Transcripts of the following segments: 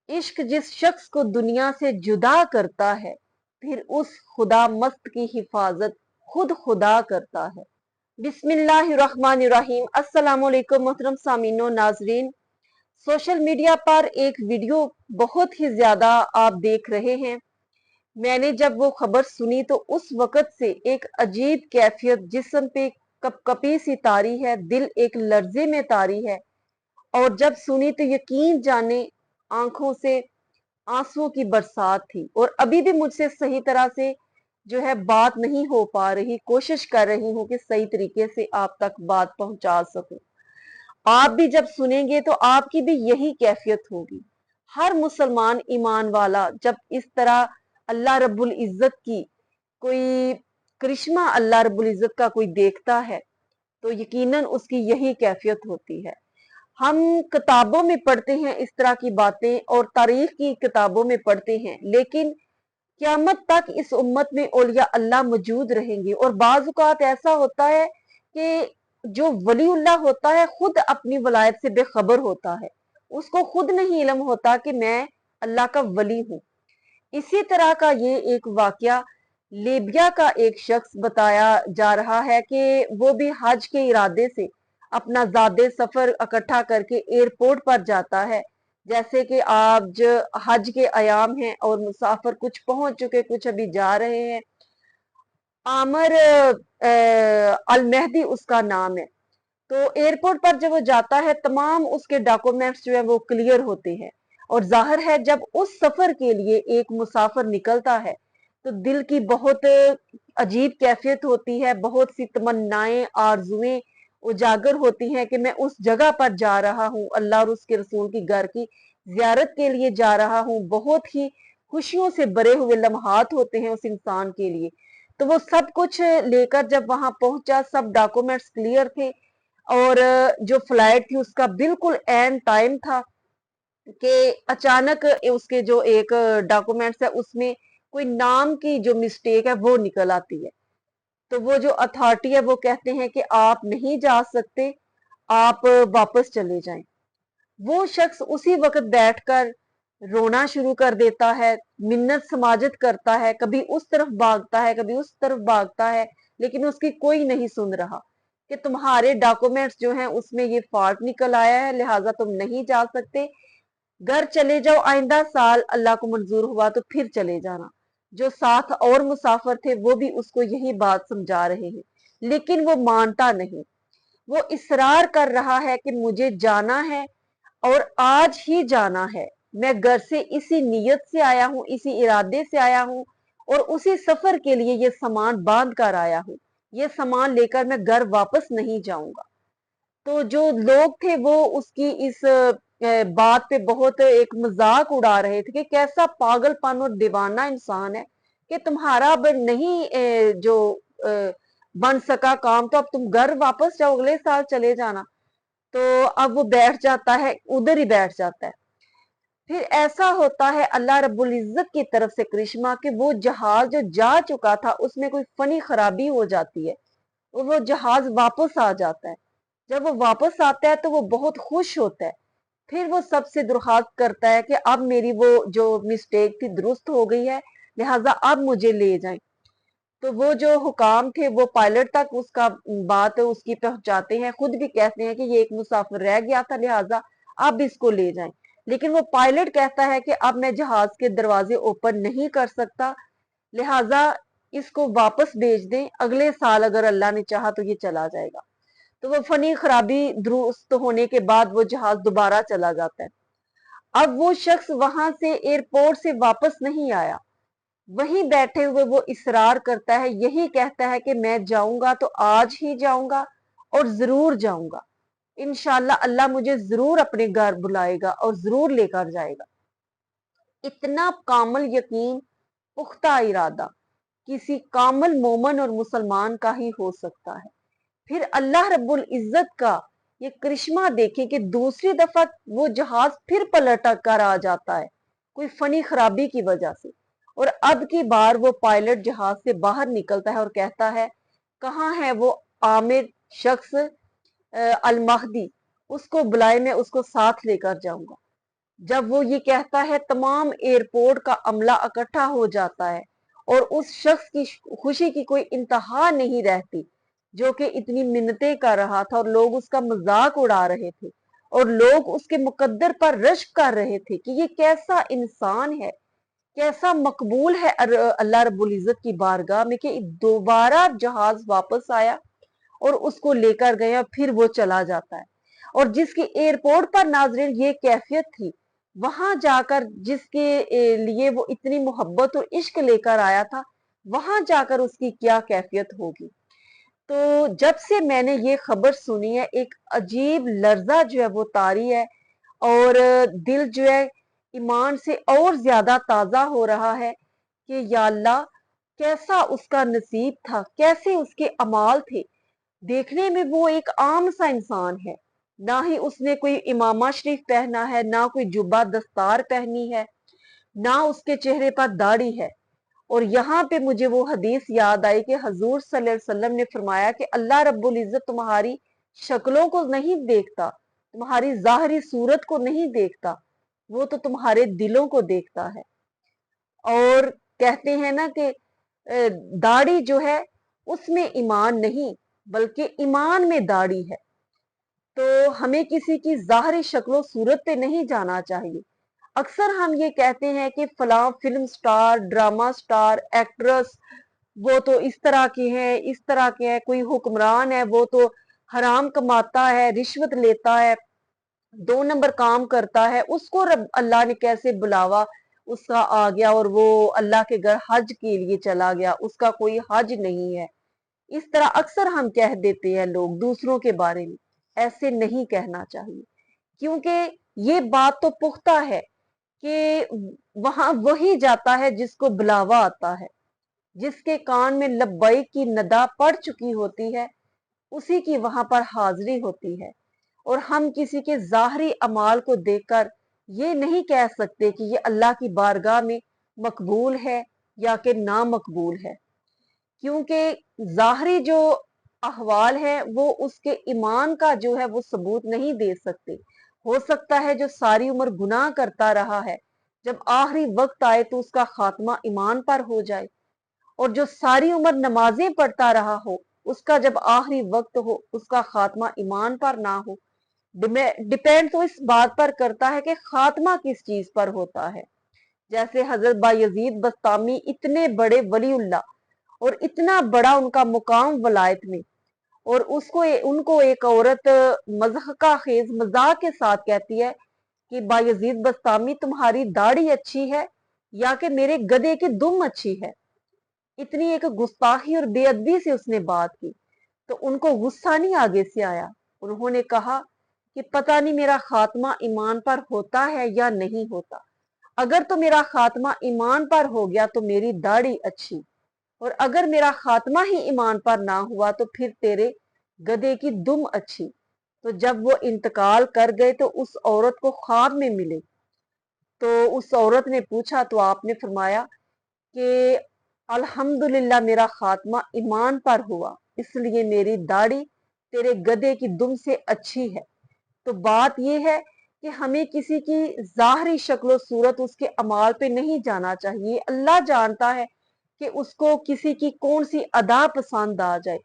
इश्क जिस शख्स को दुनिया से जुदा करता है, फिर उस खुदा मस्त की हिफाजत खुद खुदा करता है। बिस्मिल्लाहिर्रहमानिर्रहीम। अस्सलाम वालेकुम मोहतरम सामीनो नाजरीन। सोशल मीडिया पर एक वीडियो बहुत ही ज्यादा आप देख रहे हैं। मैंने जब वो खबर सुनी तो उस वक्त से एक अजीब कैफियत जिस्म पे कपकपी सी तारी है, दिल एक लर्जे में तारी है। और जब सुनी तो यकीन जाने आंखों से आंसुओं की बरसात थी। और अभी भी मुझसे सही तरह से जो है बात नहीं हो पा रही। कोशिश कर रही हूँ कि सही तरीके से आप तक बात पहुंचा सकूं। आप भी जब सुनेंगे तो आपकी भी यही कैफियत होगी। हर मुसलमान ईमान वाला जब इस तरह अल्लाह रब्बुल इज्जत की कोई करिश्मा, अल्लाह रब्बुल इज्जत का कोई देखता है तो यकीनन उसकी यही कैफियत होती है। हम किताबों में पढ़ते हैं इस तरह की बातें और तारीख की किताबों में पढ़ते हैं, लेकिन क़यामत तक इस उम्मत में औलिया अल्लाह मौजूद रहेंगे। और बाज़ औक़ात ऐसा होता है कि जो वलीउल्लाह होता है खुद अपनी वलायत से बेखबर होता है, उसको खुद नहीं इल्म होता कि मैं अल्लाह का वली हूँ। इसी तरह का ये एक वाकया लीबिया का एक शख्स बताया जा रहा है कि वो भी हज के इरादे से अपना ज़ादे सफर इकट्ठा करके एयरपोर्ट पर जाता है। जैसे कि आज हज के अयाम हैं और मुसाफिर कुछ पहुंच चुके, कुछ अभी जा रहे हैं। आमर अल मेहदी उसका नाम है। तो एयरपोर्ट पर जब वो जाता है तमाम उसके डॉक्यूमेंट्स जो है वो क्लियर होते हैं। और जाहिर है जब उस सफर के लिए एक मुसाफिर निकलता है तो दिल की बहुत अजीब कैफियत होती है, बहुत सी तमन्नाएं आरजुएं उजागर होती हैं कि मैं उस जगह पर जा रहा हूँ, अल्लाह और उसके रसूल की घर की जियारत के लिए जा रहा हूँ। बहुत ही खुशियों से भरे हुए लम्हात होते हैं उस इंसान के लिए। तो वो सब कुछ लेकर जब वहां पहुंचा, सब डॉक्यूमेंट्स क्लियर थे और जो फ्लाइट थी उसका बिल्कुल एंड टाइम था कि अचानक उसके जो एक डॉक्यूमेंट्स है उसमें कोई नाम की जो मिस्टेक है वो निकल आती है। तो वो जो अथॉरिटी है वो कहते हैं कि आप नहीं जा सकते, आप वापस चले जाएं। वो शख्स उसी वक्त बैठकर रोना शुरू कर देता है, मिन्नत समाजत करता है, कभी उस तरफ भागता है, कभी उस तरफ भागता है, लेकिन उसकी कोई नहीं सुन रहा कि तुम्हारे डॉक्यूमेंट्स जो हैं उसमें ये फॉल्ट निकल आया है, लिहाजा तुम नहीं जा सकते, घर चले जाओ, आइंदा साल अल्लाह को मंजूर हुआ तो फिर चले जाना। जो साथ और मुसाफिर थे वो भी उसको यही बात समझा रहे हैं, लेकिन वो मानता नहीं। वो इसरार कर रहा है कि मुझे जाना है और आज ही जाना है। मैं घर से इसी नीयत से आया हूँ, इसी इरादे से आया हूँ और उसी सफर के लिए ये सामान बांध कर आया हूँ। ये सामान लेकर मैं घर वापस नहीं जाऊंगा। तो जो लोग थे वो उसकी इस बात पे बहुत एक मजाक उड़ा रहे थे कि कैसा पागलपन और दीवाना इंसान है कि तुम्हारा अब नहीं जो बन सका काम, तो अब तुम घर वापस जाओ, अगले साल चले जाना। तो अब वो बैठ जाता है, उधर ही बैठ जाता है। फिर ऐसा होता है अल्लाह रब्बुल इज्जत की तरफ से करिश्मा कि वो जहाज जो जा चुका था उसमें कोई फनी खराबी हो जाती है और वो जहाज वापस आ जाता है। जब वो वापस आता है तो वो बहुत खुश होता है। फिर वो सबसे दरख्वास्त करता है कि अब मेरी वो जो मिस्टेक थी दुरुस्त हो गई है, लिहाजा अब मुझे ले जाएं। तो वो जो हुकाम थे वो पायलट तक उसका बात उसकी पहुंचाते हैं, खुद भी कहते हैं कि ये एक मुसाफिर रह गया था, लिहाजा अब इसको ले जाएं। लेकिन वो पायलट कहता है कि अब मैं जहाज के दरवाजे ओपन नहीं कर सकता, लिहाजा इसको वापस भेज दें, अगले साल अगर अल्लाह ने चाहा तो ये चला जाएगा। तो वो फनी खराबी दुरुस्त होने के बाद वो जहाज दोबारा चला जाता है। अब वो शख्स वहां से एयरपोर्ट से वापस नहीं आया, वहीं बैठे हुए वो इसरार करता है, यही कहता है कि मैं जाऊंगा तो आज ही जाऊंगा और जरूर जाऊंगा। इंशाल्लाह अल्लाह मुझे जरूर अपने घर बुलाएगा और जरूर लेकर जाएगा। इतना कामल यकीन, पुख्ता इरादा किसी कामल मोमन और मुसलमान का ही हो सकता है। फिर अल्लाह रब्बुल इज्जत का ये करिश्मा देखे कि दूसरी दफा वो जहाज फिर पलट कर आ जाता है कोई फनी खराबी की वजह से। और अब की बार वो पायलट जहाज से बाहर निकलता है और कहता है कहाँ है वो आमिर शख्स अल महदी, उसको बुलाए, मैं उसको साथ लेकर जाऊंगा। जब वो ये कहता है तमाम एयरपोर्ट का अमला इकट्ठा हो जाता है और उस शख्स की खुशी की कोई इंतहा नहीं रहती, जो कि इतनी मिन्नतें कर रहा था और लोग उसका मजाक उड़ा रहे थे और लोग उसके मुकद्दर पर रश्क कर रहे थे कि ये कैसा इंसान है, कैसा मकबूल है अल्लाह रब्बुल इज्जत की बारगाह में, कि दोबारा जहाज वापस आया और उसको लेकर गया, फिर वो चला जाता है। और जिसकी एयरपोर्ट पर नाजरीन ये कैफियत थी, वहां जाकर जिसके लिए वो इतनी मोहब्बत और इश्क लेकर आया था, वहां जाकर उसकी क्या कैफियत होगी। तो जब से मैंने ये खबर सुनी है, एक अजीब लर्जा जो है वो तारी है और दिल जो है ईमान से और ज्यादा ताजा हो रहा है कि या अल्लाह, कैसा उसका नसीब था, कैसे उसके अमाल थे। देखने में वो एक आम सा इंसान है, ना ही उसने कोई इमामा शरीफ पहना है, ना कोई जुब्बा दस्तार पहनी है, ना उसके चेहरे पर दाढ़ी है। और यहाँ पे मुझे वो हदीस याद आई कि हजूर सल्लल्लाहु अलैहि वसल्लम ने फरमाया कि अल्लाह रब्बुल इज्जत तुम्हारी शक्लों को नहीं देखता, तुम्हारी जाहरी सूरत को नहीं देखता, वो तो तुम्हारे दिलों को देखता है। और कहते हैं ना कि दाढ़ी जो है उसमें ईमान नहीं, बल्कि ईमान में दाढ़ी है। तो हमें किसी की जाहरी शक्लो सूरत पे नहीं जाना चाहिए। अक्सर हम ये कहते हैं कि फलां film star, drama star, actress, वो तो इस तरह के हैं, इस तरह के हैं, कोई हुक्मरान है वो तो हराम कमाता है, रिश्वत लेता है, 2 नंबर काम करता है, उसको रब अल्लाह ने कैसे बुलावा उसका आ गया और वो अल्लाह के घर हज के लिए चला गया, उसका कोई हज नहीं है। इस तरह अक्सर हम कह देते हैं लोग दूसरों के बारे में, ऐसे नहीं कहना चाहिए, क्योंकि ये बात तो पुख्ता है कि वहां वही जाता है जिसको बुलावा आता है, जिसके कान में लब्बैक की नदा पड़ चुकी होती है, उसी की वहां पर हाजिरी होती है। और हम किसी के जाहरी अमाल को देखकर ये नहीं कह सकते कि ये अल्लाह की बारगाह में मकबूल है या कि ना मकबूल है, क्योंकि जाहरी जो अहवाल है वो उसके ईमान का जो है वो सबूत नहीं दे सकते। हो सकता है जो सारी उम्र गुनाह करता रहा है, जब आखिरी वक्त आए तो उसका खात्मा ईमान पर हो जाए, और जो सारी उम्र नमाजें पढ़ता रहा हो, उसका जब आखिरी वक्त हो उसका खात्मा ईमान पर ना हो। डिपेंड तो इस बात पर करता है कि खात्मा किस चीज पर होता है। जैसे हजरत बायजीद बस्तामी इतने बड़े वलीउल्लाह और इतना बड़ा उनका मुकाम वलायत में, और उनको एक औरत मज़हका खेज मजाक के साथ कहती है कि बायजीद बस्तामी तुम्हारी दाढ़ी अच्छी है या कि मेरे गधे की दुम अच्छी है। इतनी एक गुस्ताखी और बेअदबी से उसने बात की, तो उनको गुस्सा नहीं आगे से आया। उन्होंने कहा कि पता नहीं मेरा खात्मा ईमान पर होता है या नहीं होता, अगर तो मेरा खात्मा ईमान पर हो गया तो मेरी दाढ़ी अच्छी, और अगर मेरा खात्मा ही ईमान पर ना हुआ तो फिर तेरे गधे की दुम अच्छी। तो जब वो इंतकाल कर गए तो उस औरत को ख्वाब में मिले, तो उस औरत ने पूछा तो आपने फरमाया कि अल्हम्दुलिल्लाह मेरा खात्मा ईमान पर हुआ, इसलिए मेरी दाढ़ी तेरे गधे की दुम से अच्छी है। तो बात यह है कि हमें किसी की जाहरी शक्ल सूरत उसके अमाल पे नहीं जाना चाहिए। अल्लाह जानता है कि उसको किसी की कौन सी अदा पसंद आ जाए।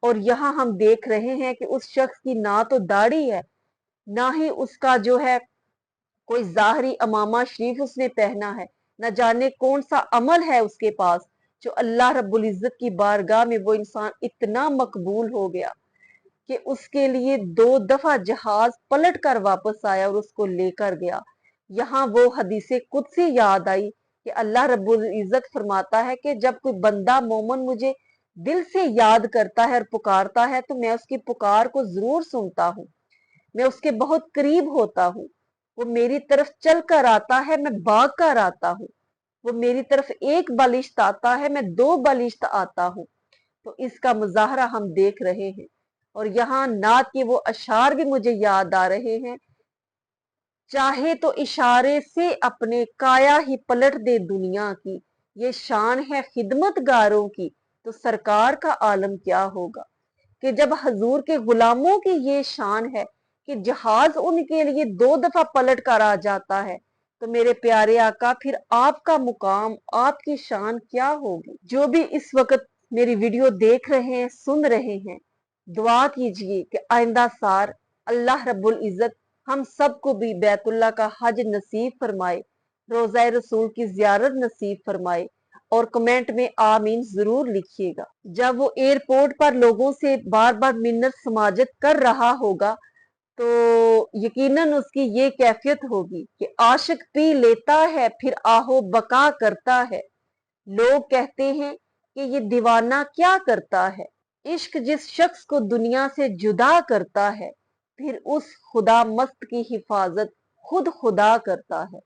और यहाँ हम देख रहे हैं कि उस शख्स की ना तो दाढ़ी है, ना ही उसका जो है कोई जाहरी अमामा शरीफ उसने पहना है, न जाने कौन सा अमल है उसके पास, जो अल्लाह रब्बुल इज्जत की बारगाह में वो इंसान इतना मकबूल हो गया कि उसके लिए 2 दफा जहाज पलट कर वापस आया और उसको लेकर गया। यहाँ वो हदीसे कुदसी याद आई कि अल्लाह रब्बुल इज्जत फरमाता है कि जब कोई बंदा मोमन मुझे दिल से याद करता है और पुकारता है तो मैं उसकी पुकार को जरूर सुनता हूँ, मैं उसके बहुत करीब होता हूँ। वो मेरी तरफ चल कर आता है, मैं भाग कर आता हूँ। वो मेरी तरफ एक बलिश्त आता है, मैं 2 बलिश्त आता हूँ। तो इसका मुजाहरा हम देख रहे हैं। और यहाँ नात के वो अशार भी मुझे याद आ रहे हैं, चाहे तो इशारे से अपने काया ही पलट दे दुनिया की, ये शान है खिदमतगारों की, तो सरकार का आलम क्या होगा। कि जब हजूर के गुलामों की ये शान है कि जहाज उनके लिए 2 दफा पलट कर आ जाता है, तो मेरे प्यारे आका फिर आपका मुकाम, आपकी शान क्या होगी। जो भी इस वक्त मेरी वीडियो देख रहे हैं, सुन रहे हैं, दुआ कीजिए कि आइंदा सार अल्लाह रब्बुल इज्जत हम सबको भी बैतुल्ला का हज नसीब फरमाए, रोज़ा रसूल की जियारत नसीब फरमाए, और कमेंट में आमीन जरूर लिखिएगा। जब वो एयरपोर्ट पर लोगों से बार बार मिन्नत समाजत कर रहा होगा, तो यकीनन उसकी ये कैफियत होगी कि आशिक पी लेता है फिर आहो बका करता है। लोग कहते हैं कि ये दीवाना क्या करता है। इश्क जिस शख्स को दुनिया से जुदा करता है, फिर उस खुदा मस्त की हिफाजत खुद खुदा करता है।